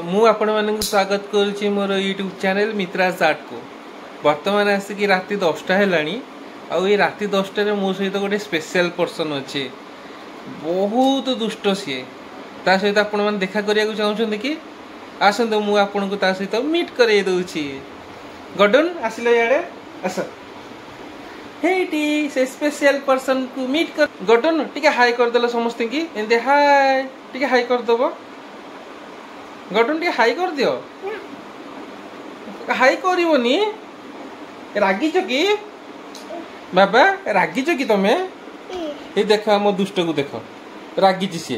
मु आपण मानक स्वागत करुच्ची मोर यूट्यूब चैनल मित्राज आर्ट को। बर्तमान आसिक राति 10टा है आई राति 10टार मो सहित गोटे स्पेशल पर्सन अच्छे बहुत दुष्ट सी ता सहित आपण मैंने देखा करने चाहते कि आसतु मु आपन को ता सहित मीट करे दूची। गडन आसिल इे आस हेटी से स्पेशल पर्सन को मीट कर। गडन टिके हाई करदेल समस्त की एंते हाय टिके हाई करदेव। गडन टिके हाई कर दियो। हाई करनी रागिच कि बाबा रागिच कि तमे ये देख मो दुष्ट को देख रागिच सी।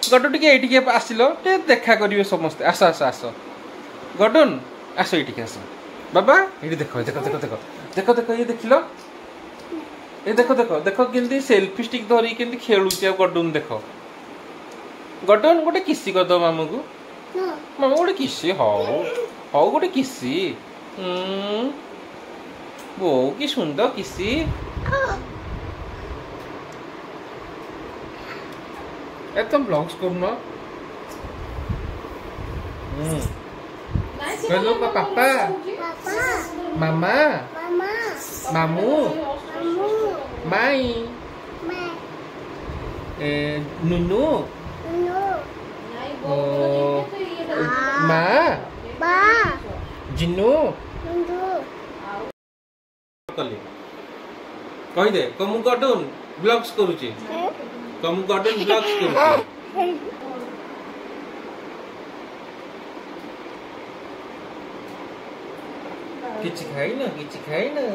गडन टिके एटिके आसिल टे देखा करिवे समस्त। आस आस आस गडन आस एटिके आस बाबा ये देख देख देख देख देख देख ये देख लो ये देख देख देख केंती सेल्फी स्टिक धरी केंती खेलुची। गडन देख गडन गोटे किसी कर दो मामू को। मामू गोटे किसी हाउ हाउ गोटे किसी वो कि सुंदर किसी। तुम ब्लॉग्स करना हेलो पापा मामा मामू माई नुनू माँ जिन्नू कही दे कमु गडन ब्लॉग्स करूची कमु गडन ब्लॉग्स करूची। किछि खाई ना